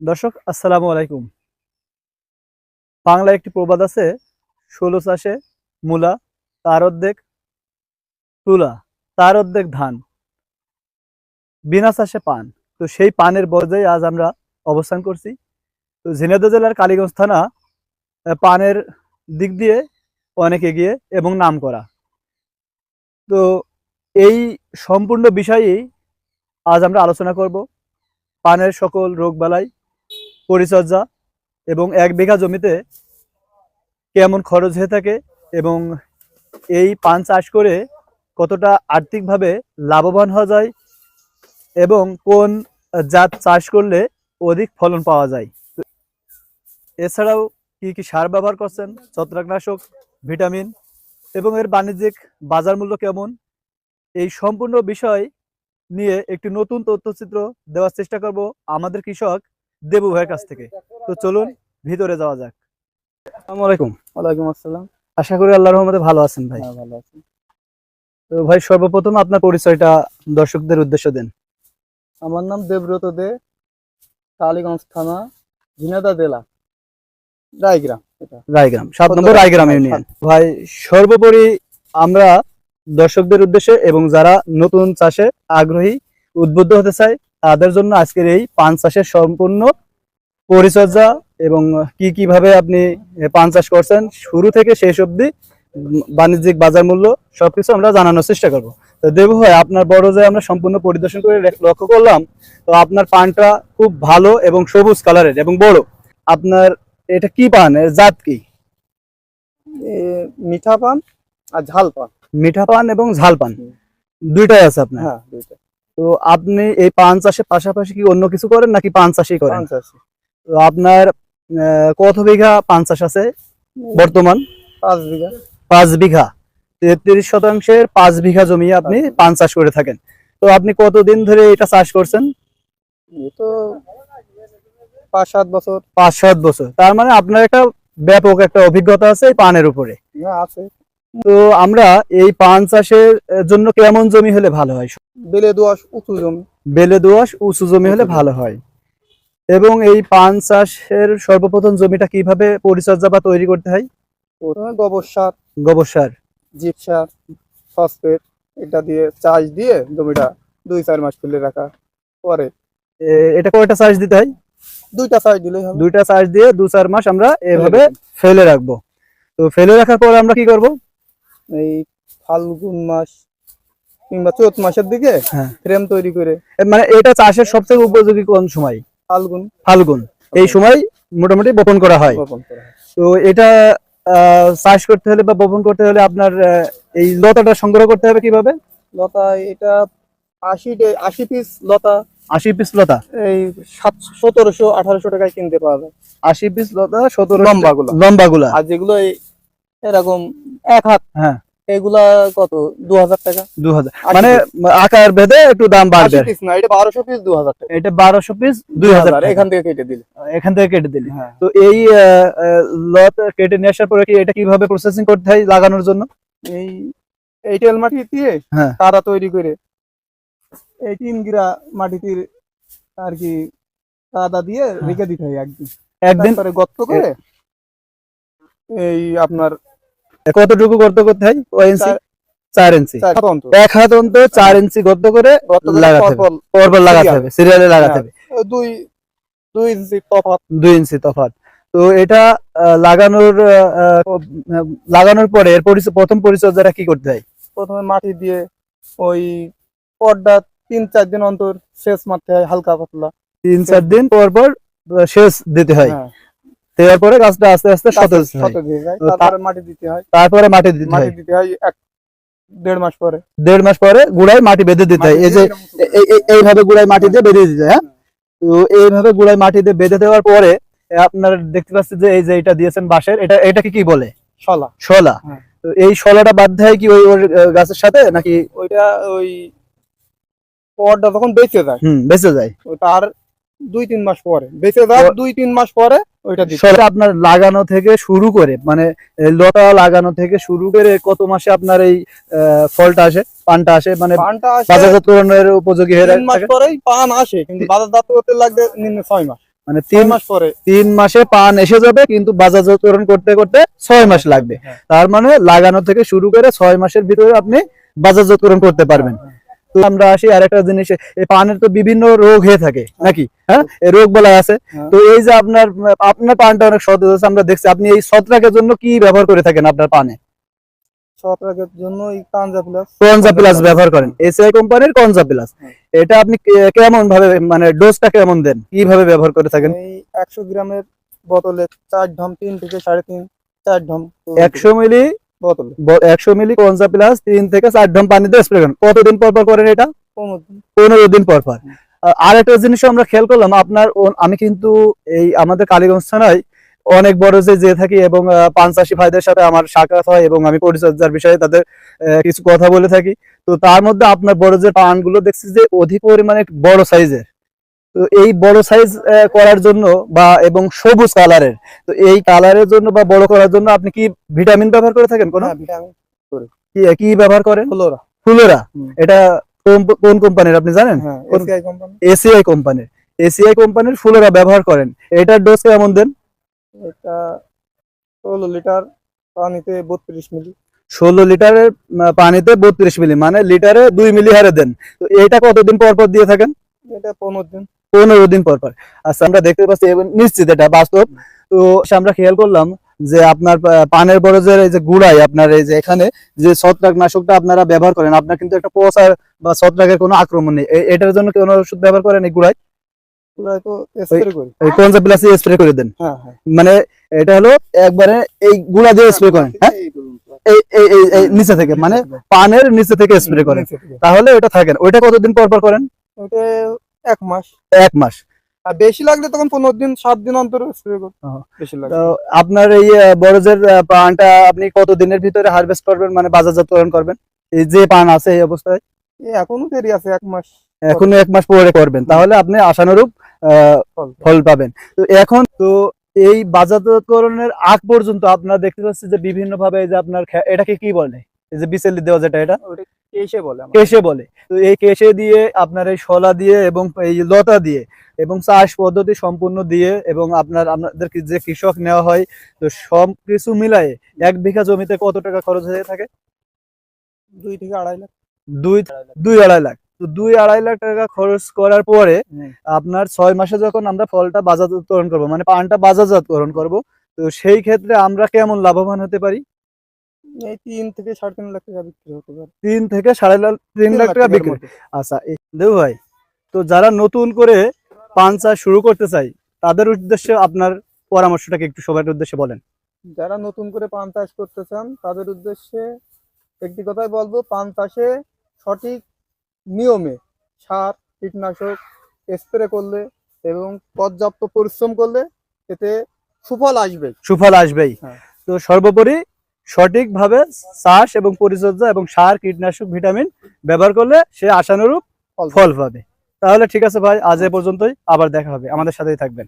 দর্শক আসসালামু আলাইকুম। বাংলায় একটি প্রবাদ আছে, ১৬ চাষে মূলা, তার অর্ধেক তুলা, তার অর্ধেক ধান, বিনা চাষে পান। তো সেই পানের পর্যায়ে আজ আমরা অবস্থান করছি। তো ঝিনাইদহ জেলার কালীগঞ্জ থানা পানের দিক দিয়ে অনেক এগিয়ে এবং নামকরা। তো এই সম্পূর্ণ বিষয়েই আজ আমরা আলোচনা করব। পানের সকল রোগবালাই, পরিচর্যা এবং ১ বিঘা জমিতে কেমন খরচ হয়ে থাকে এবং এই পান চাষ করে কতটা আর্থিকভাবে লাভবান হওয়া যায় এবং কোন জাত চাষ করলে অধিক ফলন পাওয়া যায়। এছাড়াও কি কি সার ব্যবহার করছেন, ছত্রাকনাশক, ভিটামিন এবং এর বাণিজ্যিক বাজার মূল্য কেমন, এই সম্পূর্ণ বিষয় নিয়ে একটি নতুন তথ্যচিত্র দেওয়ার চেষ্টা করব আমাদের কৃষক দেবু ভাইয়ের কাছ থেকে। তো চলুন ভিতরে যাওয়া যাক। আসসালামু আলাইকুম। ওয়ালাইকুম আসসালাম। আশা করি আল্লাহর রহমতে ভালো আছেন ভাই। হ্যাঁ, ভালো আছি। তো ভাই সর্বপ্রথম আপনার পরিচয়টা দর্শকদের উদ্দেশ্য দেন। আমার নাম দেবব্রত দে, কালীগঞ্জ থানা, ঝিনাইদহ জেলা, রায়গ্রাম। রায়গ্রাম, ৭ নম্বর রায়গ্রাম ইউনিয়ন। ভাই সর্বোপরি আমরা দর্শকদের উদ্দেশ্যে এবং যারা নতুন চাষে আগ্রহী, উদ্বুদ্ধ হতে চায় তাদের জন্য আজকের এই পান চাষের সম্পূর্ণ পরিচর্যা এবং কিভাবে আপনি পান চাষ করছেন শুরু থেকে শেষ অবধি, বাণিজ্যিক বাজার মূল্য সবকিছু আমরা জানানোর চেষ্টা করব। তো দেবু ভাই, আপনার বড় যে আমরা সম্পূর্ণ পরিদর্শন করে লক্ষ্য করলাম, তো আপনার পানটা খুব ভালো এবং সবুজ কালারের এবং বড়। আপনার এটা কি পান, এর জাত কি? মিঠা পান আর ঝাল পান। মিঠা পান এবং ঝাল পান দুইটাই আছে আপনার? হ্যাঁ, দুইটা। তো আপনি এই পান চাষের পাশাপাশি কি অন্য কিছু করেন নাকি পান চাষই করেন? পান চাষ। তো আপনার কত বিঘা পান চাষ আছে বর্তমান? 5 বিঘা। 5 বিঘা, 33 শতাংশের 5 বিঘা জমি আপনি পান চাষ করে থাকেন। তো আপনি কতদিন ধরে এটা চাষ করছেন? এই তো 5-7 বছর। 5-7 বছর। তার মানে আপনার একটা ব্যাপক একটা অভিজ্ঞতা আছে এই পানের উপরে। হ্যাঁ, আছে। তো আমরা এই পান চাষের জন্য কেমন জমি হলে ভালো হয়? বেলে দোআঁশ উঁচু জমি। বেলে দোআঁশ উঁচু জমি হলে ভালো হয়। এবং এই পান চাষের সর্বপ্রথম জমিটা কিভাবে পরিচর্যা বা তৈরি করতে হয়? প্রথমে গোবর সার, গোবর সার, জিপ সার, ফসফেট এটা দিয়ে চাষ দিয়ে জমিটা 2-4 মাস ফেলে রাখা পরে এটা কয়টা চাষ দিতে হয়? 2টা চাষ দিলেই হবে। 2টা চাষ দিয়ে 2-4 মাস আমরা এভাবে ফেলে রাখবো। তো ফেলে রাখার পর আমরা কি করব? এই ফাল্গুন মাস কিংবা চৈত মাসের দিকে ফ্রেম তৈরি করে। মানে এটা চাষের সবথেকে উপযোগী কোন সময়? ফাল্গুন। ফাল্গুন, এই সময় মোটামুটি বপন করা হয়। তো এটা চাষ করতে হলে বা বপন করতে হলে আপনার এই লতাটা সংগ্রহ করতে হবে কিভাবে? লতা এটা 80 পিস লতা। 80 পিস লতা এই 1700-1800 টাকায় কিনতে পাওয়া যায়। 80 পিস লতা, 17 লম্বাগুলা। লম্বাগুলা। আর যেগুলো এরকম 1 হাত, হ্যাঁ, এগুলা কত? 2000 টাকা। 2000, মানে আকার ভেদে একটু দাম বাড়বে। 80 পিস না, এটা 1200 পিস 2000 টাকা। এটা 1200 পিস 2000 টাকা। এখান থেকে কেটে দিলে। এখান থেকে কেটে দিলে। হ্যাঁ। তো এই লত কেটে নিয়ে আসার পরে কি এটা কিভাবে প্রসেসিং করতে হয় লাগানোর জন্য? এই এইটেল মাটি দিয়ে কাদা তৈরি করে এই 3 গিরা মাটিতে আর কি কাদা দিয়ে রেখে দিতে হয় একদিন পরে গর্ত করে। এই আপনার কতটুকু গর্ত করতে হয়? 4 ইঞ্চি। 1 হাত অন্তর 4 ইঞ্চি গর্ত করে লাগাতে হবে, পরপর লাগাতে হবে, সিরিয়ালে লাগাতে হবে। 2 ইঞ্চি তফাৎ। 2 ইঞ্চি তফাৎ। তো এটা লাগানোর পরে এর প্রথম পরিচর্যাটা কি করতে হয়? প্রথমে মাটি দিয়ে ওই পটটা 3-4 দিন অন্তর সেচ মারতে হয়, হালকা পাতলা। 3-4 দিন পর পর সেচ দিতে হয়। দেওয়ার পরে গাছটা আস্তে আস্তে সতেজ হয়ে যায়। তারপরে মাটি দিতে হয়। তারপরে মাটি দিতে হয় 1-1.5 মাস পরে। 1.5 মাস পরে গুড়ায় মাটি বেঁধে দিতে হয়। এই যে এইভাবে গুড়ায় মাটি দিয়ে বেঁধে দিতে হয়। তো এইভাবে গুড়ায় মাটি দিয়ে বেঁধে দেওয়ার পরে আপনারা দেখতে পাচ্ছেন যে এই যে এটা দিয়েছেন বাঁশের, এটাকে কি বলে? শলা। শলা। তো এই শলাটা বাঁধতে হয় কি ওই গাছের সাথে নাকি? ওইটা ওই পটটা যখন বেঁচে যায়, বেঁচে যায়, তার 2-3 মাস পরে বেঁচে যায়, 2-3 মাস পরে ওইটা দিতে হয়। আপনার লাগানো থেকে শুরু করে, মানে লতা লাগানো থেকে শুরু করে কত মাসে আপনার এই ফলটা আসে, পানটা আসে, মানে বাজারজাতকরণের উপযোগী হয়ে? 3 মাস পরেই পান আসে, কিন্তু বাজারজাত করতে লাগবে নিম্ন 6 মাস। মানে 3 মাস পরে 3 মাসে পান এসে যাবে, কিন্তু বাজারজাতকরণ করতে করতে 6 মাস লাগবে। হ্যাঁ। তার মানে লাগানো থেকে শুরু করে 6 মাসের ভিতরে আপনি বাজারজাতকরণ করতে পারবেন। তো আমরা আসি আরেকটা জিনিস, এই পানের তো বিভিন্ন রোগ হয়ে থাকে নাকি, হ্যাঁ, এই রোগ বলা আছে। হ্যাঁ। তো এই যে আপনার পানটা অনেক সতেজ আছে, আমরা দেখছি আপনি এই ছত্রাকের জন্য কি ব্যবহার করে থাকেন আপনার পানে? ছত্রাকের জন্য এই কাঞ্জা প্লাস কনজা প্লাস ব্যবহার করেন, এসিআই কোম্পানির কনজা প্লাস। হ্যাঁ। এটা আপনি কেমন ভাবে, মানে ডোজটা কেমন দেন, কিভাবে ব্যবহার করে থাকেন? এই 100 গ্রামের বোতলে 4 ঢম, 3 থেকে 3.5 4 ঢম 100 মিলি বোতলে 100 মিলি কনজা প্লাস 3 থেকে 4 ঢম পানিতে স্প্রে করেন। কতদিন পর পর করেন এটা? 15 দিন। 15 দিন পর পর। আর একটা জিনিস আমরা খেয়াল করলাম, আপনার আমি কিন্তু এই আমাদের কালীগঞ্জ থানায় অনেক বড় যে থাকি, এবং পান চাষী ভাইদের সাথে আমার সাক্ষাৎ হয় এবং আমি পরিচর্যার বিষয়ে তাদের কিছু কথা বলে থাকি। তো তার মধ্যে আপনার বড় যে পানগুলো দেখছি যে অধিক পরিমাণে বড় সাইজের। তো এই বড় সাইজ করার জন্য বা এবং সবুজ কালারের, তো এই কালারের জন্য বা বড় করার জন্য আপনি কি ভিটামিন ব্যবহার করে থাকেন কোনো? হ্যাঁ, ভিটামিন কি ব্যবহার করেন? ফ্লোরা। ফুলোরা। হুম। এটা কোন কোম্পানির আপনি জানেন? হ্যাঁ, কোন- এসিআই কোম্পানি। এসিআই কোম্পানির। এসিআই কোম্পানির ফুলোরা ব্যবহার করেন। এটার ডোজ কেমন দেন? এটা 16 লিটার পানিতে 32 মিলি। 16 লিটারের পানিতে 32 মিলি, মানে লিটারে 2 মিলি হারে দেন। তো এটা কতদিন পর পর দিয়ে থাকেন? এটা 15 দিন। 15 দিন পর পর। আচ্ছা, আমরা দেখতে পাচ্ছি এবং নিশ্চিত এটা বাস্তব। তো আমরা খেয়াল করলাম যে আপনার পানের বরজের এই যে গুড়াই, আপনার এই যে এখানে যে ছত্রাকনাশকটা আপনারা ব্যবহার করেন, আপনার কিন্তু একটা পচার বা ছত্রাকের কোনো আক্রমণ নেই। এটার জন্য কোনো ওষুধ ব্যবহার করেন এই গুড়াই? পুরাই তো স্প্রে করি। এই কনজা প্লাস স্প্রে করে দেন, হ্যাঁ, হ্যাঁ। মানে এটা হলো একবারে এই গুড়া দিয়ে স্প্রে করেন, হ্যাঁ, এই ধরুন। এই এই এই- এই নিচে থেকে, মানে পানের নিচে থেকে স্প্রে করেন, নিচে থেকে। তাহলে ওটা থাকেন। ওইটা কতদিন পর পর করেন? ওটা 1 মাস। 1 মাস। আর বেশি লাগলে তখন 15 দিন 7 দিন অন্তর স্প্রে করি। ও। বেশি তো লাগলে আপনার এই বরজের পানটা আপনি কতদিনের ভিতরে হারভেস্ট করবেন, মানে বাজারজাতকরণ করবেন? এই যে পান আছে এই অবস্থায় এখনো দেরি আছে 1 মাস। এখনো 1 মাস পরে করবেন, তাহলে আপনি আশানুরূপ ফল। ফল পাবেন। তো এখন তো এই বাজারজাতকরণের আগ পর্যন্ত আপনারা দেখতে পাচ্ছি যে বিভিন্ন ভাবে এই যে আপনার এটাকে কি বলে, এই যে বিচেলি দেওয়া যেটা, এটা ওটা কেশে বলে আমরা। কেশে বলে। তো এই কেশে দিয়ে আপনার এই শলা দিয়ে এবং এই লতা দিয়ে এবং চাষ পদ্ধতি সম্পূর্ণ দিয়ে এবং আপনাদের যে কৃষক নেওয়া হয়, তো সব কিছু মিলায়ে 1 বিঘা জমিতে কত টাকা খরচ হয়ে থাকে? 2 থেকে 2.5 লাখ। 2-2.5 লাখ। তো 2-2.5 লাখ টাকা খরচ করার পরে হুম। আপনার 6 মাসে যখন আমরা ফলটা বাজারজাতকরণ করব, মানে পানটা বাজারজাতকরণ করব, তো সেই ক্ষেত্রে আমরা কেমন লাভবান হতে পারি? এই 3 থেকে 3.5 লাখ টাকা বিক্রি হতে পারে। 3 থেকে 3.5 লাখ টাকা টাকার বিক্রি। মতো। আচ্ছা দেবু ভাই, তো যারা নতুন করে পান চাষ শুরু করতে চাই, তাদের উদ্দেশ্যে আপনার পরামর্শটাকে একটু সবার উদ্দেশ্যে বলেন। যারা নতুন করে পান চাষ করতে চান তাদের উদ্দেশ্যে একটি কথাই বলবো, পান চাষে সঠিক নিয়মে সার কীটনাশক স্প্রে করলে এবং পর্যাপ্ত পরিশ্রম করলে এতে সুফল আসবে। সুফল আসবেই। হ্যাঁ। তো সর্বোপরি সঠিকভাবে চাষ এবং পরিচর্যা এবং সার কীটনাশক ভিটামিন ব্যবহার করলে সে আশানুরূপ ফল পাবে। তাহলে ঠিক আছে ভাই, আজ এ পর্যন্তই, আবার দেখা হবে, আমাদের সাথেই থাকবেন।